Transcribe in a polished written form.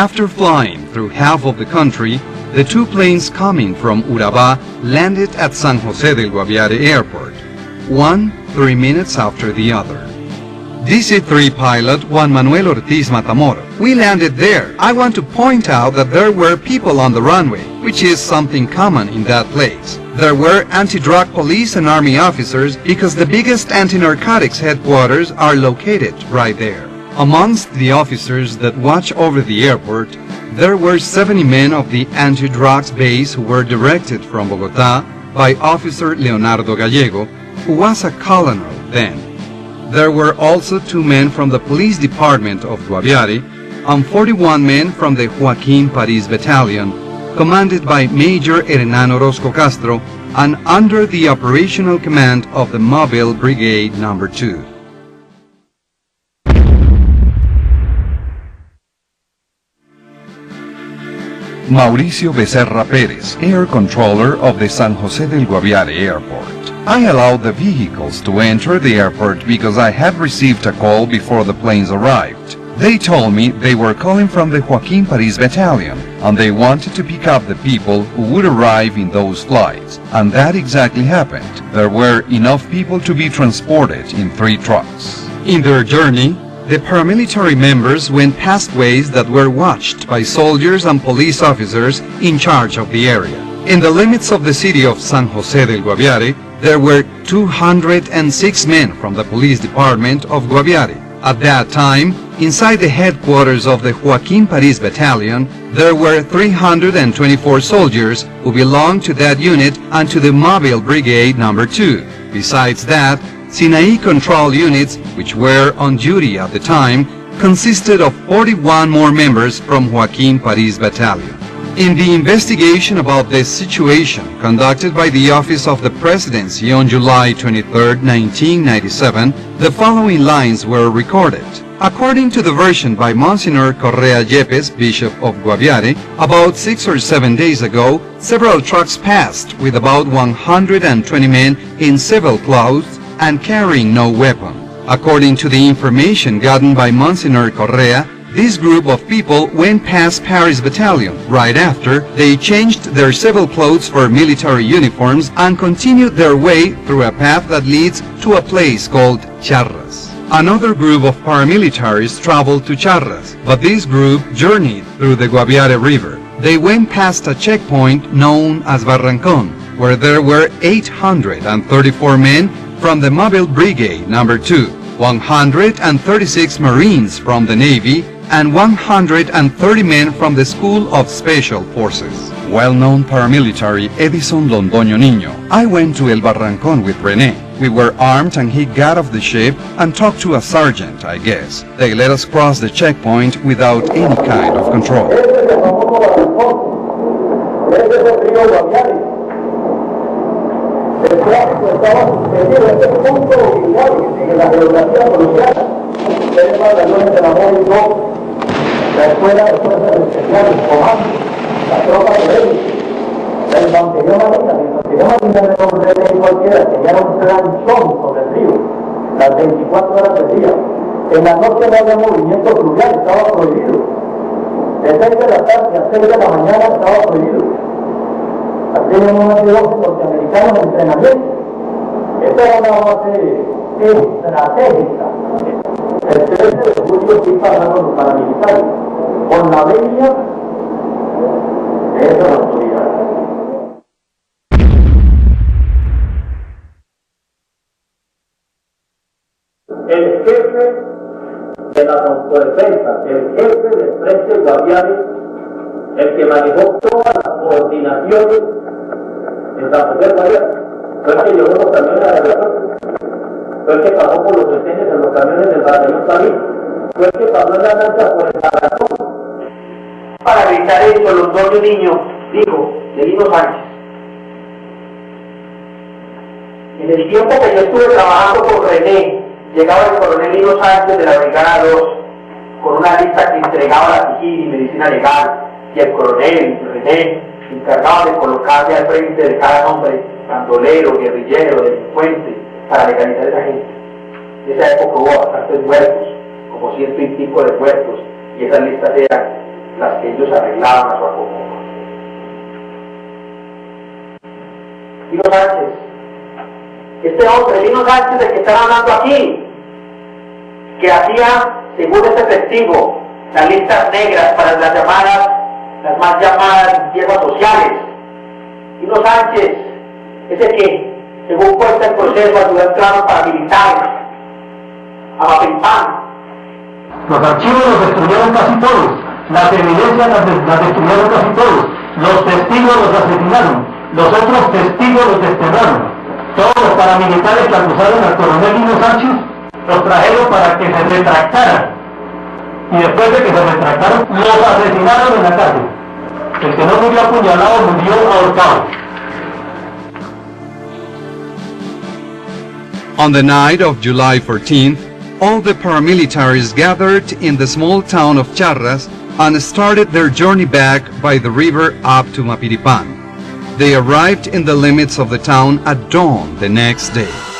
After flying through half of the country, the two planes coming from Urabá landed at San Jose del Guaviare airport, one 3 minutes after the other. DC-3 pilot Juan Manuel Ortiz Matamoro. We landed there. I want to point out that there were people on the runway, which is something common in that place. There were anti-drug police and army officers because the biggest anti-narcotics headquarters are located right there. Amongst the officers that watch over the airport, there were 70 men of the anti-drugs base who were directed from Bogotá by Officer Leonardo Gallego, who was a colonel then. There were also 2 men from the police department of Guaviare and 41 men from the Joaquín París battalion, commanded by Major Hernán Orozco Castro and under the operational command of the Mobile Brigade No. 2. Mauricio Becerra Pérez, air controller of the San Jose del Guaviare airport. I allowed the vehicles to enter the airport because I had received a call before the planes arrived. They told me they were calling from the Joaquín París battalion and they wanted to pick up the people who would arrive in those flights. And that exactly happened. There were enough people to be transported in 3 trucks. In their journey, the paramilitary members went past ways that were watched by soldiers and police officers in charge of the area. In the limits of the city of San Jose del Guaviare, there were 206 men from the police department of Guaviare. At that time, inside the headquarters of the Joaquín París battalion, there were 324 soldiers who belonged to that unit and to the Mobile Brigade No. 2. Besides that, Sinaí control units, which were on duty at the time, consisted of 41 more members from Joaquín París battalion. In the investigation about this situation conducted by the Office of the Presidency on July 23, 1997, the following lines were recorded. According to the version by Monsignor Correa Yepes, Bishop of Guaviare, about 6 or 7 days ago, several trucks passed with about 120 men in civil clothes and carrying no weapon. According to the information gotten by Monsignor Correa, this group of people went past Paris Battalion. Right after, they changed their civil clothes for military uniforms and continued their way through a path that leads to a place called Charras. Another group of paramilitaries traveled to Charras, but this group journeyed through the Guaviare River. They went past a checkpoint known as Barrancón, where there were 834 men from the Mobile Brigade No. 2, 136 Marines from the Navy, and 130 men from the School of Special Forces. Well-known paramilitary Edison Londoño Niño. I went to El Barrancón with René. We were armed and he got off the ship and talked to a sergeant, I guess. They let us cross the checkpoint without any kind of control. El tráfico estaba suspendido en este punto inicial en la geografía colombiana. Ustedes van las lunes de la móvil 2, la escuela de fuerzas especiales, comando, la tropa de élite, la infantería marina de nombre de cualquiera, que ya era un planchón sobre el río, las 24 horas del día. En la noche no había movimiento fluvial, estaba prohibido. De 6 de la tarde a 6 de la mañana estaba prohibido. Hacían una base norteamericana de entrenamiento. Esta era una base estratégica. El 13 de julio fui pagando los paramilitares con la venia de esas autoridades. El jefe de la autodefensa, el jefe del Frente Guaviare, el que manejó todas las coordinaciones en San Jose del Guaviare, fue el que llevó los camiones a la aeropuerto, fue el que pagó por los detenciones en los camiones del batallón París, fue el que pagó en la lancha por el Barrancón. Para evitar esto, Londoño Niño dijo, de Lino Sánchez, en el tiempo que yo estuve trabajando con René, llegaba el coronel Lino Sánchez de la Brigada 2 con una lista que entregaba la vigil y medicina legal, y el coronel René encargado de colocarse al frente de cada hombre, bandolero, guerrillero, delincuente, para legalizar a esa gente. En esa época hubo bastantes muertos, como 100 y pico de muertos, y esas listas eran las que ellos arreglaron a su acomodo. Lino Sánchez, este hombre, Lino Sánchez, del que están hablando aquí, que hacía, según este testigo, las listas negras para las más llamadas limpiezas sociales. Lino Sánchez es el que, según cuenta el proceso, ayudó en planos paramilitares a Mapiripan. Los archivos los destruyeron casi todos, las evidencias las destruyeron casi todos, los testigos los asesinaron, los otros testigos los desterraron. Todos los paramilitares que acusaron al coronel Lino Sánchez los trajeron para que se retractaran. Y después de que se retractaron, los asesinaron en la cárcel. El que no murió apuñalado murió ahorcado. On the night of July 14th, all the paramilitaries gathered in the small town of Charras and started their journey back by the river up to Mapiripan. They arrived in the limits of the town at dawn the next day.